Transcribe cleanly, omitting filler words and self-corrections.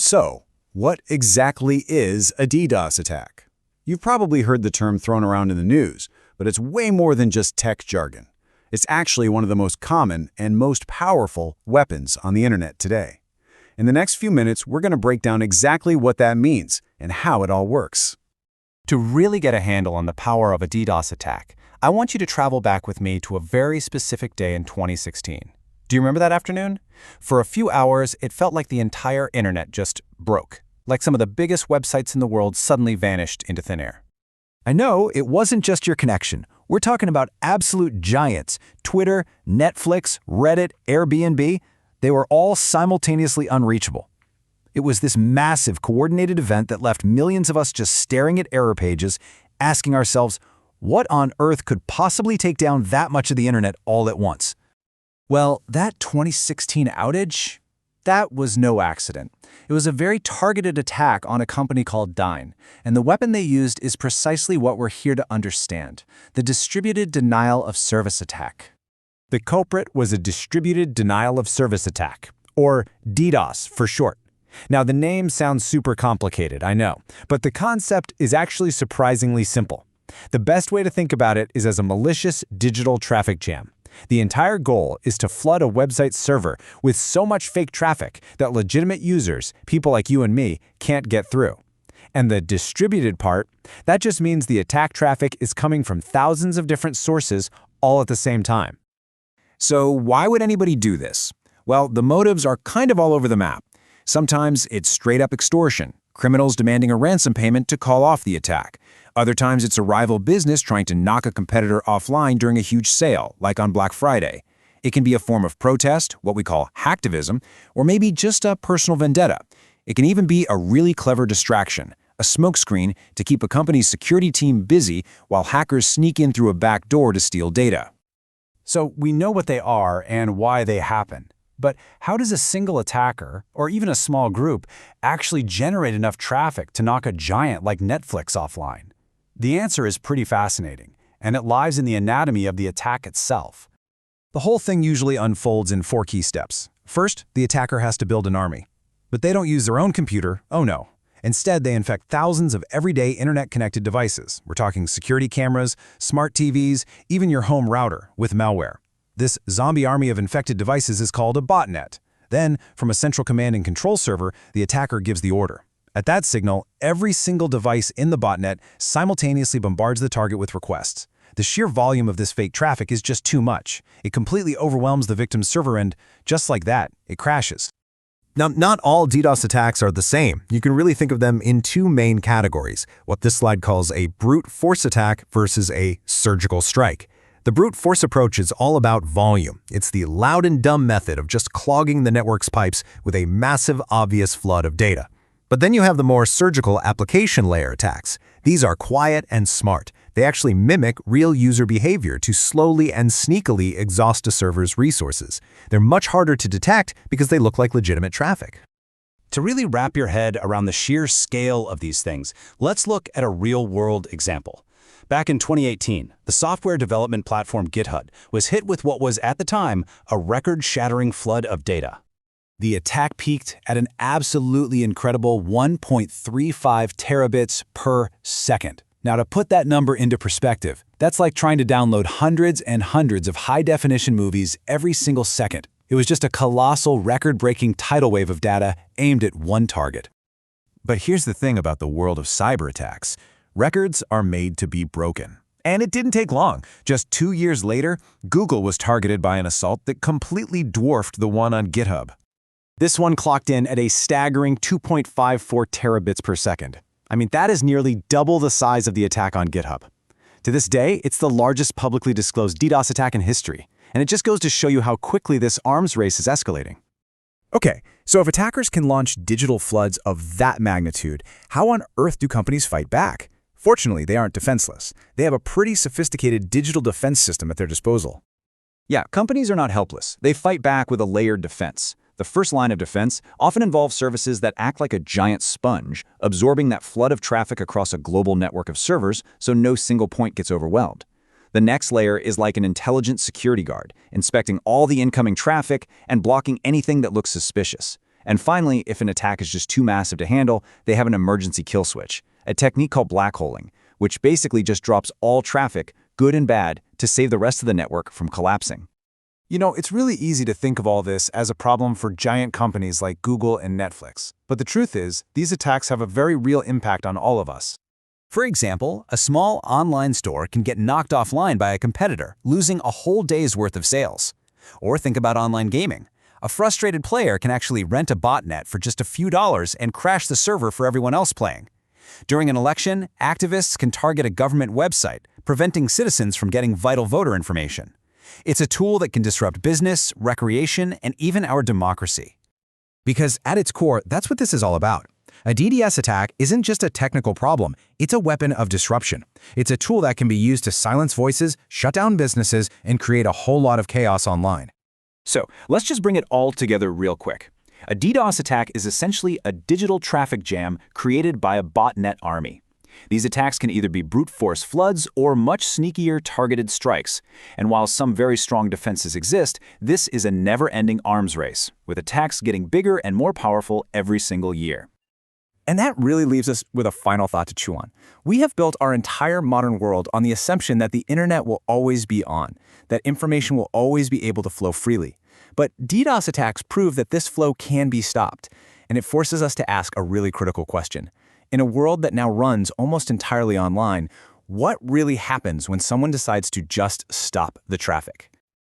So, what exactly is a DDoS attack? You've probably heard the term thrown around in the news, but it's way more than just tech jargon. It's actually one of the most common and most powerful weapons on the internet today. In the next few minutes, we're going to break down exactly what that means and how it all works. To really get a handle on the power of a DDoS attack, I want you to travel back with me to a very specific day in 2016. Do you remember that afternoon? For a few hours, it felt like the entire internet just broke, like some of the biggest websites in the world suddenly vanished into thin air. I know it wasn't just your connection. We're talking about absolute giants. Twitter, Netflix, Reddit, Airbnb, they were all simultaneously unreachable. It was this massive, coordinated event that left millions of us just staring at error pages, asking ourselves, what on earth could possibly take down that much of the internet all at once? Well, that 2016 outage, that was no accident. It was a very targeted attack on a company called Dyn, and the weapon they used is precisely what we're here to understand, the distributed denial of service attack. The culprit was a distributed denial of service attack, or DDoS for short. Now, the name sounds super complicated, I know, but the concept is actually surprisingly simple. The best way to think about it is as a malicious digital traffic jam. The entire goal is to flood a website server with so much fake traffic that legitimate users, people like you and me, can't get through. And the distributed part, that just means the attack traffic is coming from thousands of different sources all at the same time. So why would anybody do this? Well, the motives are kind of all over the map. Sometimes it's straight-up extortion, criminals demanding a ransom payment to call off the attack. Other times it's a rival business trying to knock a competitor offline during a huge sale, like on Black Friday. It can be a form of protest, what we call hacktivism, or maybe just a personal vendetta. It can even be a really clever distraction, a smokescreen to keep a company's security team busy while hackers sneak in through a back door to steal data. So we know what they are and why they happen. But how does a single attacker, or even a small group, actually generate enough traffic to knock a giant like Netflix offline? The answer is pretty fascinating, and it lies in the anatomy of the attack itself. The whole thing usually unfolds in 4 key steps. First, the attacker has to build an army. But they don't use their own computer, oh no. Instead, they infect thousands of everyday internet-connected devices. We're talking security cameras, smart TVs, even your home router, with malware. This zombie army of infected devices is called a botnet. Then, from a central command and control server, the attacker gives the order. At that signal, every single device in the botnet simultaneously bombards the target with requests. The sheer volume of this fake traffic is just too much. It completely overwhelms the victim's server and, just like that, it crashes. Now, not all DDoS attacks are the same. You can really think of them in 2 main categories, what this slide calls a brute force attack versus a surgical strike. The brute force approach is all about volume. It's the loud and dumb method of just clogging the network's pipes with a massive, obvious flood of data. But then you have the more surgical application layer attacks. These are quiet and smart. They actually mimic real user behavior to slowly and sneakily exhaust a server's resources. They're much harder to detect because they look like legitimate traffic. To really wrap your head around the sheer scale of these things, let's look at a real-world example. Back in 2018, the software development platform GitHub was hit with what was, at the time, a record-shattering flood of data. The attack peaked at an absolutely incredible 1.35 terabits per second. Now, to put that number into perspective, that's like trying to download hundreds and hundreds of high-definition movies every single second. It was just a colossal, record-breaking tidal wave of data aimed at one target. But here's the thing about the world of cyber attacks. Records are made to be broken. And it didn't take long. Just 2 years later, Google was targeted by an assault that completely dwarfed the one on GitHub. This one clocked in at a staggering 2.54 terabits per second. I mean, that is nearly double the size of the attack on GitHub. To this day, it's the largest publicly disclosed DDoS attack in history, and it just goes to show you how quickly this arms race is escalating. Okay, so if attackers can launch digital floods of that magnitude, how on earth do companies fight back? Fortunately, they aren't defenseless. They have a pretty sophisticated digital defense system at their disposal. Yeah, companies are not helpless. They fight back with a layered defense. The first line of defense often involves services that act like a giant sponge, absorbing that flood of traffic across a global network of servers so no single point gets overwhelmed. The next layer is like an intelligent security guard, inspecting all the incoming traffic and blocking anything that looks suspicious. And finally, if an attack is just too massive to handle, they have an emergency kill switch, a technique called black holing, which basically just drops all traffic, good and bad, to save the rest of the network from collapsing. You know, it's really easy to think of all this as a problem for giant companies like Google and Netflix. But the truth is, these attacks have a very real impact on all of us. For example, a small online store can get knocked offline by a competitor, losing a whole day's worth of sales. Or think about online gaming. A frustrated player can actually rent a botnet for just a few dollars and crash the server for everyone else playing. During an election, activists can target a government website, preventing citizens from getting vital voter information. It's a tool that can disrupt business, recreation, and even our democracy. Because at its core, that's what this is all about. A DDoS attack isn't just a technical problem, it's a weapon of disruption. It's a tool that can be used to silence voices, shut down businesses, and create a whole lot of chaos online. So let's just bring it all together real quick. A DDoS attack is essentially a digital traffic jam created by a botnet army. These attacks can either be brute force floods or much sneakier targeted strikes. And while some very strong defenses exist, this is a never-ending arms race, with attacks getting bigger and more powerful every single year. And that really leaves us with a final thought to chew on. We have built our entire modern world on the assumption that the internet will always be on, that information will always be able to flow freely. But DDoS attacks prove that this flow can be stopped, and it forces us to ask a really critical question. In a world that now runs almost entirely online, what really happens when someone decides to just stop the traffic?